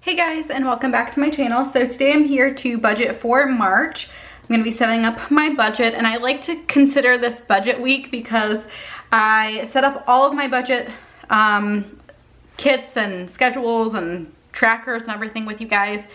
Hey guys, and welcome back to my channel. So today I'm here to budget for March. I'm going to be setting up my budget, and I like to consider this budget week because I set up all of my budget kits and schedules and trackers and everything with you guys.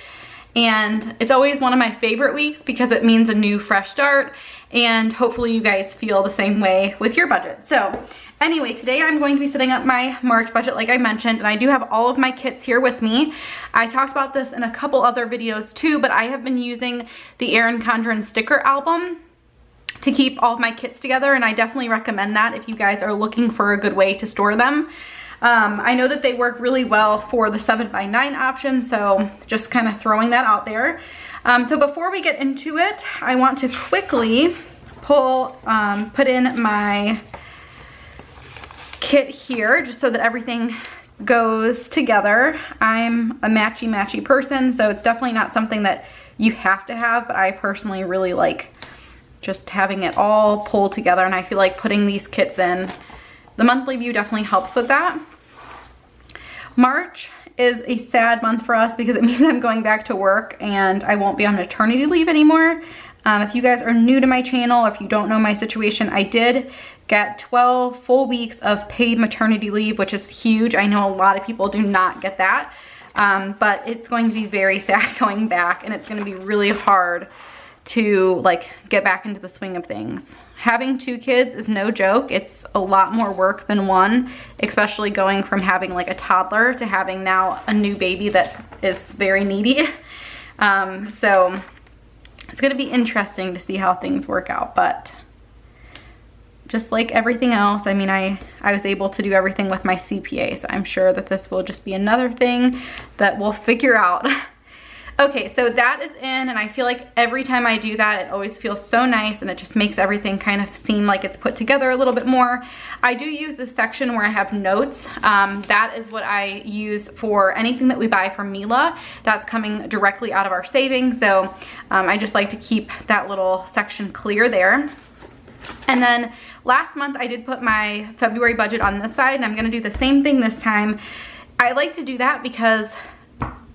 And it's always one of my favorite weeks because it means a new fresh start, and hopefully you guys feel the same way with your budget. So anyway, today I'm going to be setting up my March budget like I mentioned, and I do have all of my kits here with me. I talked about this in a couple other videos too, but I have been using the Erin Condren sticker album to keep all of my kits together, and I definitely recommend that if you guys are looking for a good way to store them. I know that they work really well for the 7x9 option, so just kind of throwing that out there. So before we get into it, I want to quickly put in my kit here just so that everything goes together. I'm a matchy person, so it's definitely not something that you have to have, but I personally really like just having it all pulled together, and I feel like putting these kits in the monthly view definitely helps with that. March is a sad month for us because it means I'm going back to work and I won't be on maternity leave anymore. If you guys are new to my channel, if you don't know my situation, I did get 12 full weeks of paid maternity leave, which is huge. I know a lot of people do not get that, but it's going to be very sad going back, and it's going to be really hard to like get back into the swing of things. Having 2 kids is no joke. It's a lot more work than one, especially going from having like a toddler to having now a new baby that is very needy. So it's gonna be interesting to see how things work out, but just like everything else, I mean, I was able to do everything with my CPA, so I'm sure that this will just be another thing that we'll figure out. Okay, so that is in, and I feel like every time I do that, it always feels so nice, and it just makes everything kind of seem like it's put together a little bit more. I do use this section where I have notes. That is what I use for anything that we buy from Mila. That's coming directly out of our savings, so I just like to keep that little section clear there. And then last month I did put my February budget on this side, and I'm gonna do the same thing this time. I like to do that because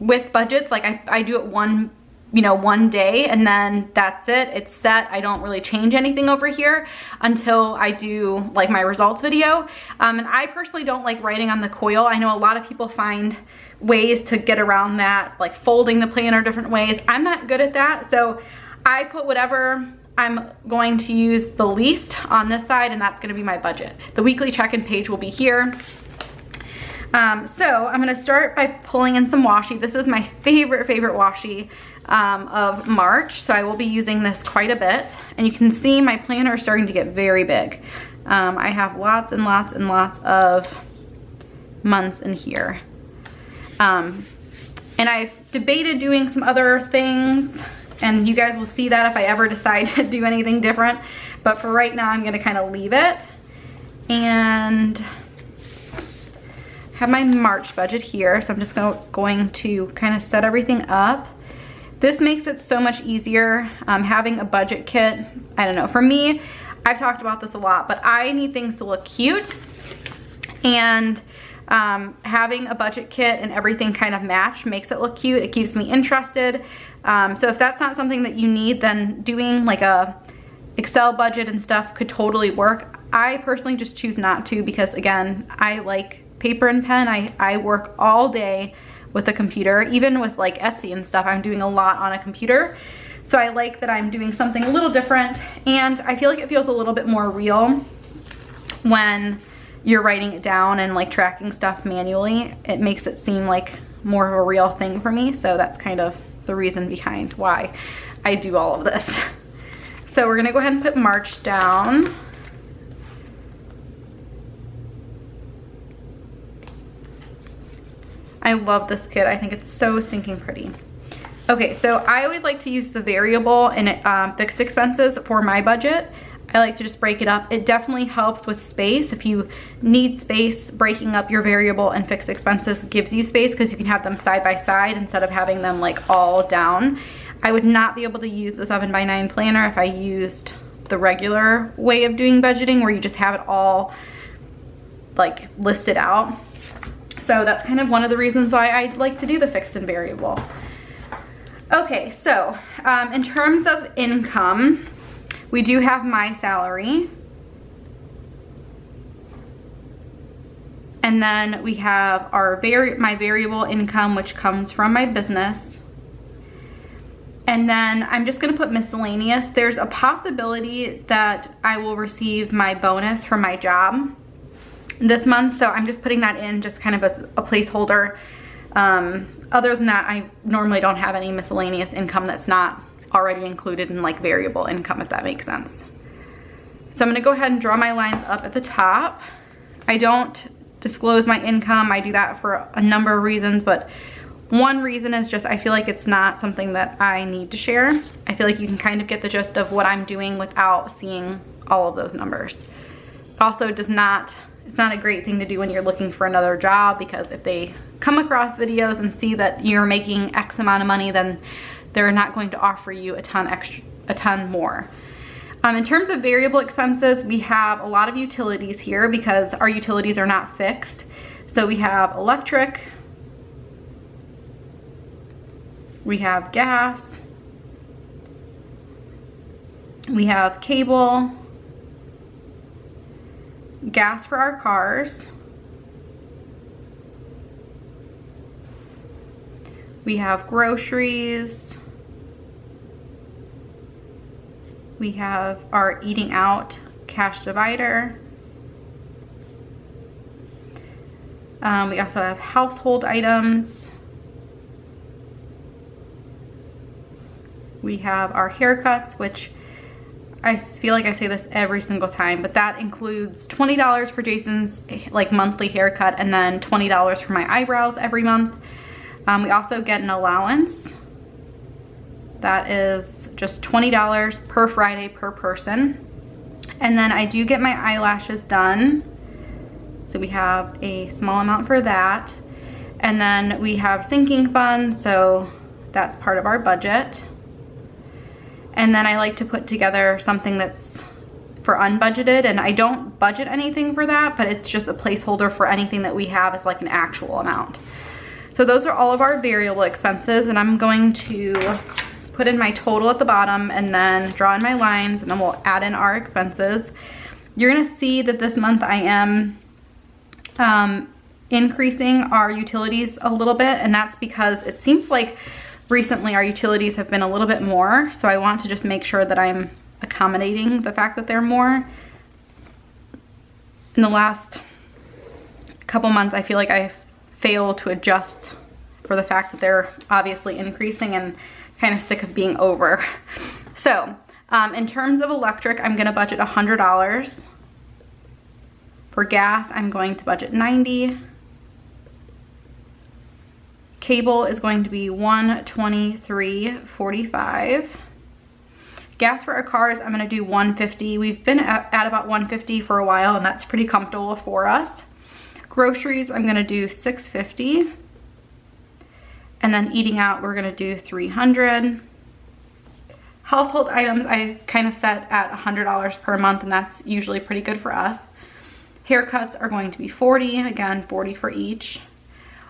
with budgets, like I do it one day, and then that's it. It's set. I don't really change anything over here until I do like my results video. And I personally don't like writing on the coil. I know a lot of people find ways to get around that, like folding the planner different ways. I'm not good at that, so I put whatever I'm going to use the least on this side, and that's gonna be my budget. The weekly check-in page will be here. So I'm gonna start by pulling in some washi. This is my favorite washi of March, so I will be using this quite a bit. And you can see my planner is starting to get very big. I have lots and lots of months in here. And I've debated doing some other things, and you guys will see that if I ever decide to do anything different. But for right now, I'm gonna kind of leave it. And have my March budget here, so I'm just going to kind of set everything up. This makes it so much easier having a budget kit. I don't know, for me, I've talked about this a lot, but I need things to look cute, and having a budget kit and everything kind of match makes it look cute. It keeps me interested. So if that's not something that you need, then doing like a Excel budget and stuff could totally work. I personally just choose not to because, again, I like paper and pen. I work all day with a computer. Even with like Etsy and stuff, I'm doing a lot on a computer. So I like that I'm doing something a little different, and I feel like it feels a little bit more real when you're writing it down and like tracking stuff manually. It makes it seem like more of a real thing for me, so that's kind of the reason behind why I do all of this. So we're gonna go ahead and put March down. I love this kit. I think it's so stinking pretty. Okay, so I always like to use the variable and fixed expenses for my budget. I like to just break it up. It definitely helps with space. If you need space, breaking up your variable and fixed expenses gives you space because you can have them side by side instead of having them like all down. I would not be able to use the 7x9 planner if I used the regular way of doing budgeting where you just have it all like listed out. So that's kind of one of the reasons why I like to do the fixed and variable. Okay, so in terms of income, we do have my salary. And then we have our my variable income, which comes from my business. And then I'm just gonna put miscellaneous. There's a possibility that I will receive my bonus from my job this month, so I'm just putting that in just kind of as a placeholder. Other than that, I normally don't have any miscellaneous income that's not already included in like variable income, if that makes sense. So I'm gonna go ahead and draw my lines up at the top. I don't disclose my income. I do that for a number of reasons, but one reason is just I feel like it's not something that I need to share. I feel like you can kind of get the gist of what I'm doing without seeing all of those numbers. Also, it's not a great thing to do when you're looking for another job, because if they come across videos and see that you're making X amount of money, then they're not going to offer you a ton more. In terms of variable expenses, we have a lot of utilities here because our utilities are not fixed. So we have electric, we have gas, we have cable, gas for our cars, we have groceries, we have our eating out cash divider. We also have household items. We have our haircuts, which I feel like I say this every single time, but that includes $20 for Jason's like monthly haircut and then $20 for my eyebrows every month. We also get an allowance. That is just $20 per Friday per person. And then I do get my eyelashes done. So we have a small amount for that. And then we have sinking funds, so that's part of our budget. And then I like to put together something that's for unbudgeted, and I don't budget anything for that, but it's just a placeholder for anything that we have as like an actual amount. So those are all of our variable expenses, and I'm going to put in my total at the bottom and then draw in my lines, and then we'll add in our expenses. You're gonna see that this month I am increasing our utilities a little bit, and that's because it seems like recently our utilities have been a little bit more, so I want to just make sure that I'm accommodating the fact that they're more. In the last couple months, I feel like I fail to adjust for the fact that they're obviously increasing, and kind of sick of being over. So in terms of electric, I'm gonna budget $100. For gas, I'm going to budget $90. Cable is going to be $123.45. Gas for our cars, I'm gonna do $150. We've been at about $150 for a while, and that's pretty comfortable for us. Groceries, I'm gonna do $650. And then eating out, we're gonna do $300. Household items, I kind of set at $100 per month, and that's usually pretty good for us. Haircuts are going to be $40, again, $40 for each.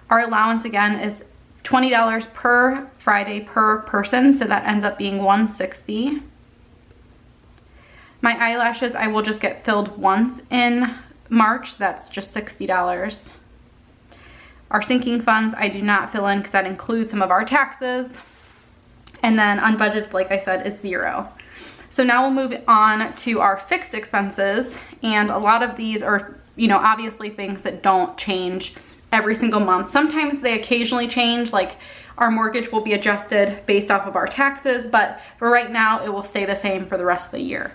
Our allowance, again, is $20 per Friday per person, so that ends up being $160. My eyelashes, I will just get filled once in March, so that's just $60. Our sinking funds, I do not fill in because that includes some of our taxes. And then unbudgeted, like I said, is $0. So now we'll move on to our fixed expenses. And a lot of these are, you know, obviously things that don't change every single month. Sometimes they occasionally change, like our mortgage will be adjusted based off of our taxes, but for right now, it will stay the same for the rest of the year.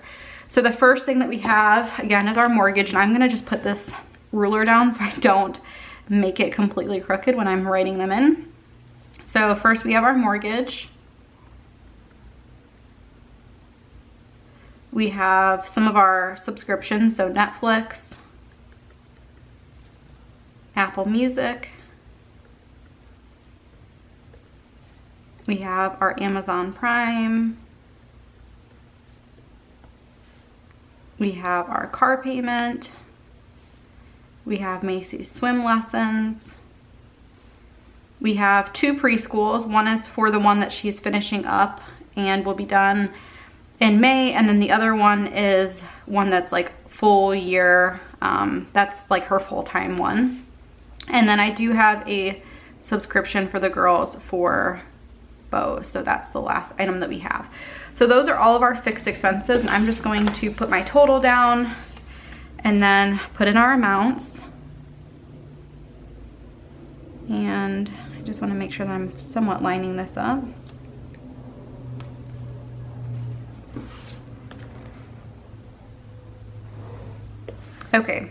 So the first thing that we have, again, is our mortgage, and I'm gonna just put this ruler down so I don't make it completely crooked when I'm writing them in. So first we have our mortgage. We have some of our subscriptions, so Netflix, Apple Music. We have our Amazon Prime. We have our car payment. We have Macy's swim lessons. We have 2 preschools. One is for the one that she's finishing up and will be done in May, and then the other one is one that's like full year. That's like her full-time one. And then I do have a subscription for the girls for bows, so that's the last item that we have. So those are all of our fixed expenses, and I'm just going to put my total down and then put in our amounts. And I just want to make sure that I'm somewhat lining this up. Okay,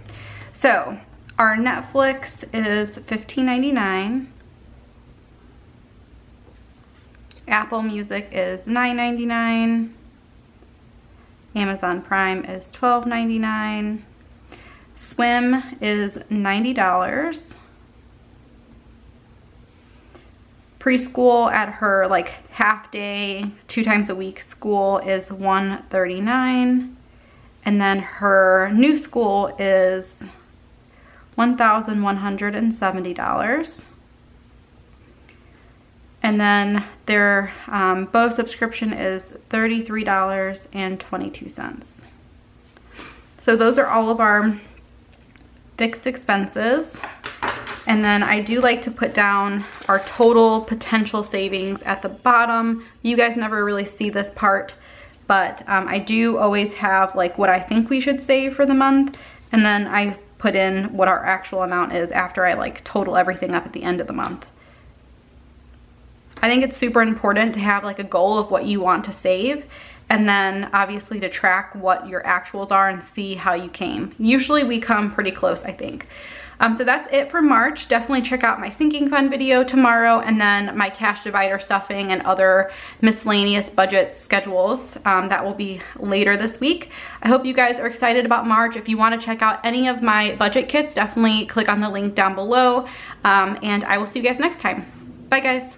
so our Netflix is $15.99. Apple Music is $9.99. Amazon Prime is $12.99. Swim is $90. Preschool at her like half day, 2 times a week school is $139. And then her new school is $1,170. And then their bow subscription is $33.22. So those are all of our fixed expenses. And then I do like to put down our total potential savings at the bottom. You guys never really see this part, but I do always have like what I think we should save for the month. And then I put in what our actual amount is after I like total everything up at the end of the month. I think it's super important to have like a goal of what you want to save, and then obviously to track what your actuals are and see how you came. Usually we come pretty close, I think. So that's it for March. Definitely check out my sinking fund video tomorrow, and then my cash divider stuffing and other miscellaneous budget schedules. That will be later this week. I hope you guys are excited about March. If you want to check out any of my budget kits, definitely click on the link down below. And I will see you guys next time. Bye guys.